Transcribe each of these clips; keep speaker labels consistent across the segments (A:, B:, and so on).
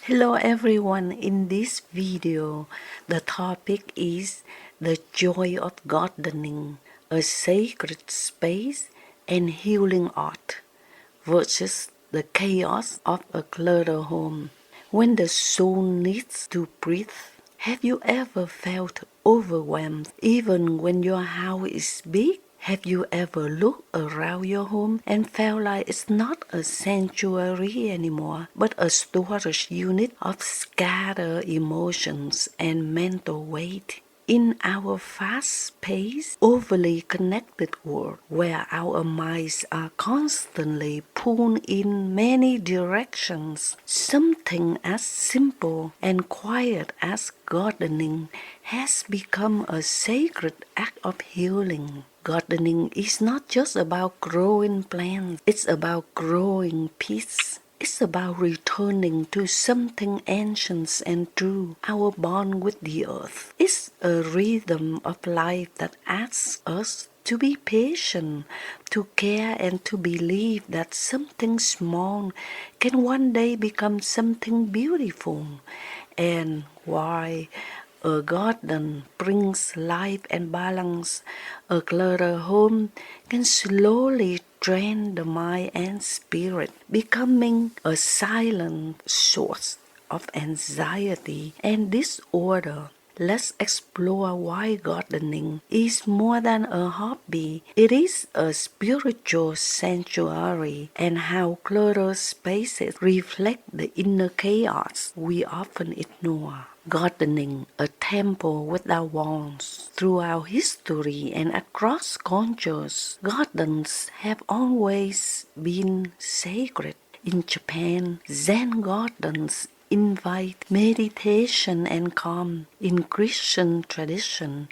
A: Hello everyone, in this video the topic is the joy of gardening, a sacred space and healing art versus the chaos of a cluttered home. When the soul needs to breathe, have you ever felt overwhelmed even when your house is big? Have you ever looked around your home and felt like it's not a sanctuary anymore, but a storage unit of scattered emotions and mental weight? In our fast-paced, overly connected world, where our minds are constantly pulled in many directions, something as simple and quiet as gardening has become a sacred act of healing. Gardening is not just about growing plants, it's about growing peace. It's about returning to something ancient and true, our bond with the earth. It's a rhythm of life that asks us to be patient, to care, and to believe that something small can one day become something beautiful. And why a garden brings life and balance, a cluttered home can slowly drain the mind and spirit, becoming a silent source of anxiety and disorder. Let's explore why gardening is more than a hobby. It is a spiritual sanctuary, and how cluttered spaces reflect the inner chaos we often ignore. Gardening, a temple without walls. Throughout history and across cultures, gardens have always been sacred. In Japan, Zen gardens invite meditation and calm. In Christian tradition,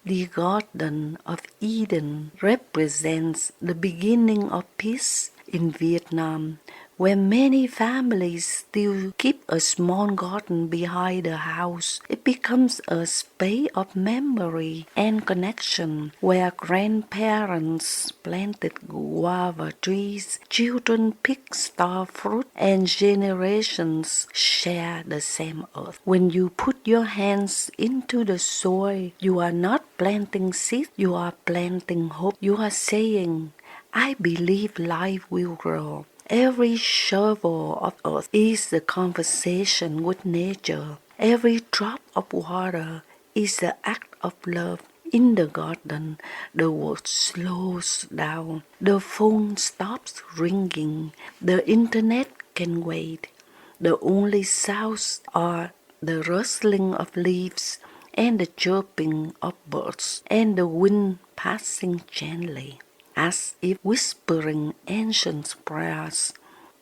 A: the Garden of Eden represents the beginning of peace. In Vietnam, where many families still keep a small garden behind the house, it becomes a space of memory and connection, where grandparents planted guava trees, children pick star fruit, and generations share the same earth. When you put your hands into the soil, you are not planting seeds, you are planting hope. You are saying, I believe life will grow. Every shovel of earth is a conversation with nature. Every drop of water is an act of love. In the garden, the world slows down. The phone stops ringing. The internet can wait. The only sounds are the rustling of leaves and the chirping of birds and the wind passing gently, as if whispering ancient prayers.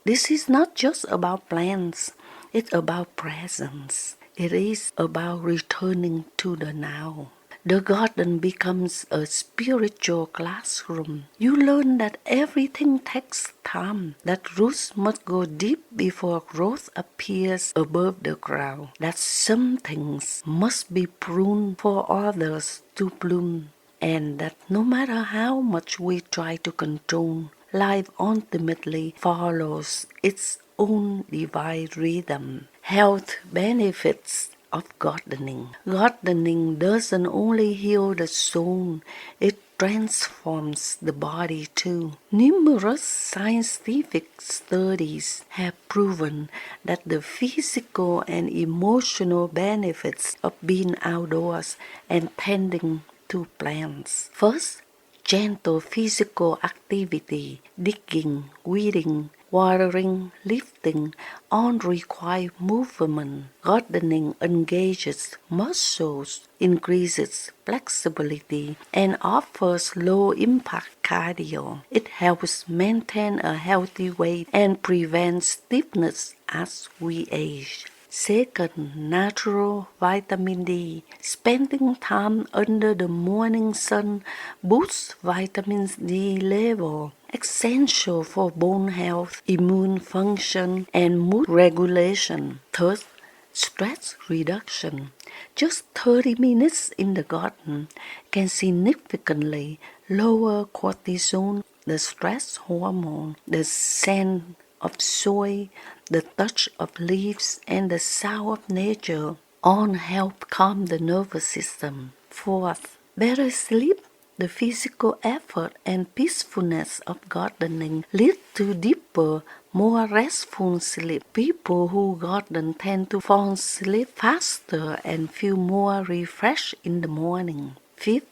A: This is not just about plants, it's about presence. It is about returning to the now. The garden becomes a spiritual classroom. You learn that everything takes time, that roots must go deep before growth appears above the ground, that some things must be pruned for others to bloom, and that no matter how much we try to control, life ultimately follows its own divine rhythm. Health benefits of gardening. Gardening doesn't only heal the soul, it transforms the body too. Numerous scientific studies have proven that the physical and emotional benefits of being outdoors and tending to plants. First, gentle physical activity, digging, weeding, watering, lifting, all require movement. Gardening engages muscles, increases flexibility, and offers low-impact cardio. It helps maintain a healthy weight and prevents stiffness as we age. Second, natural vitamin D. Spending time under the morning sun boosts vitamin D level, essential for bone health, immune function, and mood regulation. Third, stress reduction. Just 30 minutes in the garden can significantly lower cortisol, the stress hormone. The scent of soil, the touch of leaves, and the sound of nature all help calm the nervous system. Fourth, better sleep. The physical effort and peacefulness of gardening lead to deeper, more restful sleep. People who garden tend to fall asleep faster and feel more refreshed in the morning. Fifth,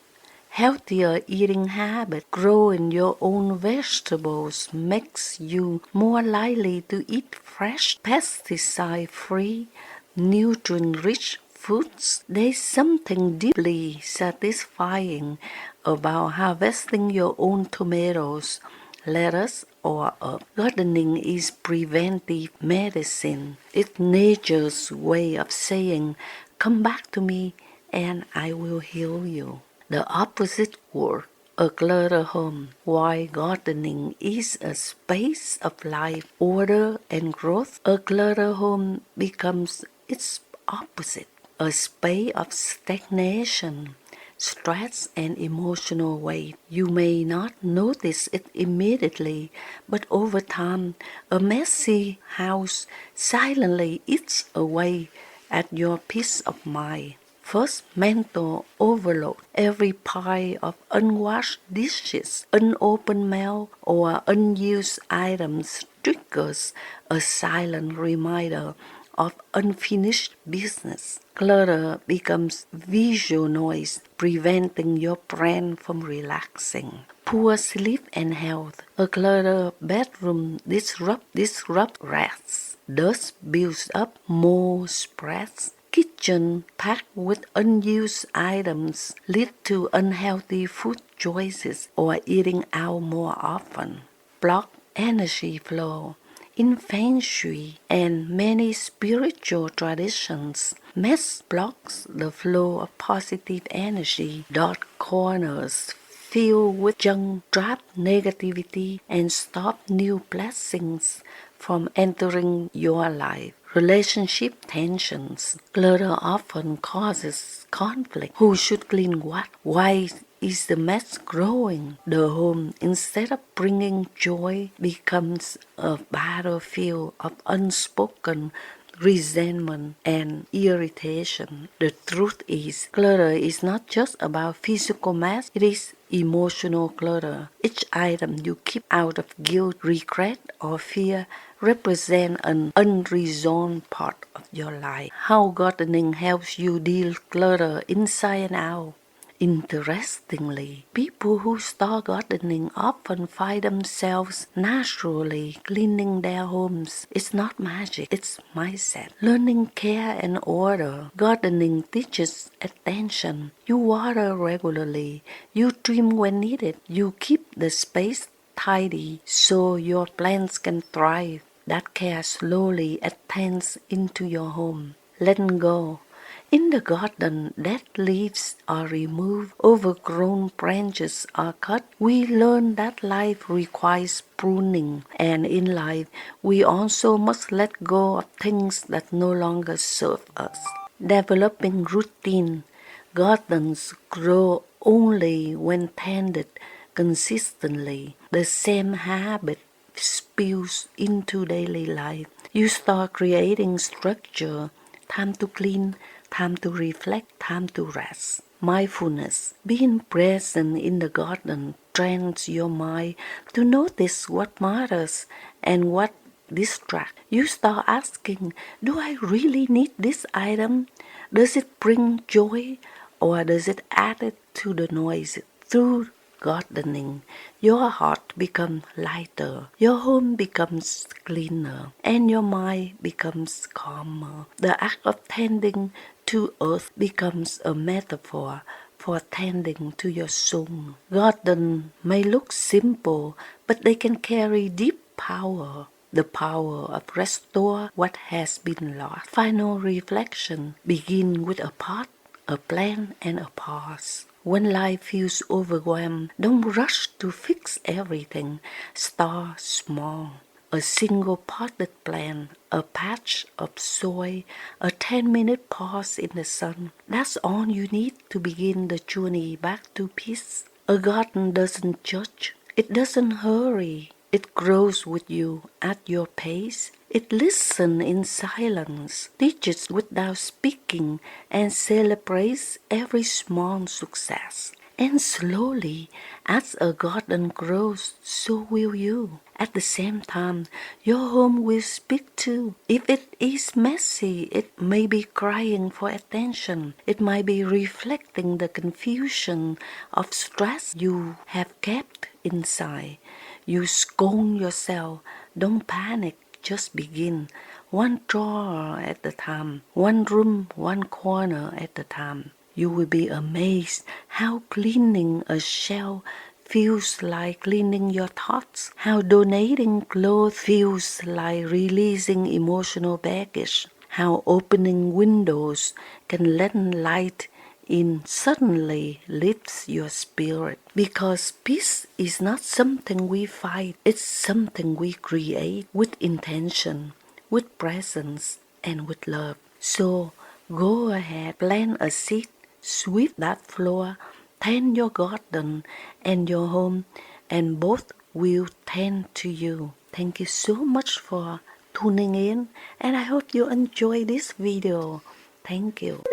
A: healthier eating habits. Growing your own vegetables makes you more likely to eat fresh, pesticide-free, nutrient-rich foods. There's something deeply satisfying about harvesting your own tomatoes, lettuce, or herb. Gardening is preventive medicine. It's nature's way of saying, "Come back to me and I will heal you." The opposite word, a cluttered home. While gardening is a space of life, order, and growth, a cluttered home becomes its opposite, a space of stagnation, stress, and emotional weight. You may not notice it immediately, but over time, a messy house silently eats away at your peace of mind. First, mental overload. Every pile of unwashed dishes, unopened mail, or unused items triggers a silent reminder of unfinished business. Clutter becomes visual noise, preventing your brain from relaxing. Poor sleep and health. A cluttered bedroom disrupt rest. Dust builds up, mold spreads. Kitchen packed with unused items lead to unhealthy food choices or eating out more often. Block energy flow. In Feng Shui and many spiritual traditions, mess blocks the flow of positive energy. Dark corners filled with junk trap negativity and stop new blessings from entering your life. Relationship tensions. Clutter often causes conflict. Who should clean what? Why is the mess growing? The home, instead of bringing joy, becomes a battlefield of unspoken resentment and irritation. The truth is, clutter is not just about physical mess, it is emotional clutter. Each item you keep out of guilt, regret, or fear represents an unresolved part of your life. How gardening helps you deal clutter inside and out. Interestingly, people who start gardening often find themselves naturally cleaning their homes. It's not magic, it's mindset. Learning care and order. Gardening teaches attention. You water regularly. You trim when needed. You keep the space tidy so your plants can thrive. That care slowly attends into your home. Letting go. In the garden, dead leaves are removed, overgrown branches are cut. We learn that life requires pruning, and in life, we also must let go of things that no longer serve us. Developing routine. Gardens grow only when tended consistently. The same habit spills into daily life. You start creating structure, time to clean, time to reflect, time to rest. Mindfulness. Being present in the garden trains your mind to notice what matters and what distracts. You start asking, do I really need this item? Does it bring joy or does it add to the noise? Through gardening, your heart becomes lighter, your home becomes cleaner, and your mind becomes calmer. The act of tending to earth becomes a metaphor for tending to your soul. Gardens may look simple, but they can carry deep power. The power of restore what has been lost. Final reflection begin with a pot, a plan, and a pause. When life feels overwhelmed, don't rush to fix everything. Start small. A single potted plant, a patch of soil, a 10-minute pause in the sun. That's all you need to begin the journey back to peace. A garden doesn't judge. It doesn't hurry. It grows with you at your pace. It listens in silence, teaches without speaking, and celebrates every small success. And slowly, as a garden grows, so will you. At the same time, your home will speak too. If it is messy, it may be crying for attention. It might be reflecting the confusion of stress you have kept inside. You scold yourself. Don't panic. Just begin. One drawer at a time. One room, one corner at a time. You will be amazed how cleaning a shelf feels like cleaning your thoughts, how donating clothes feels like releasing emotional baggage, how opening windows can let light in suddenly lifts your spirit. Because peace is not something we fight, it's something we create with intention, with presence, and with love. So go ahead, plant a seed, sweep that floor, tend your garden and your home, and both will tend to you. Thank you so much for tuning in, and I hope you enjoy this video. Thank you.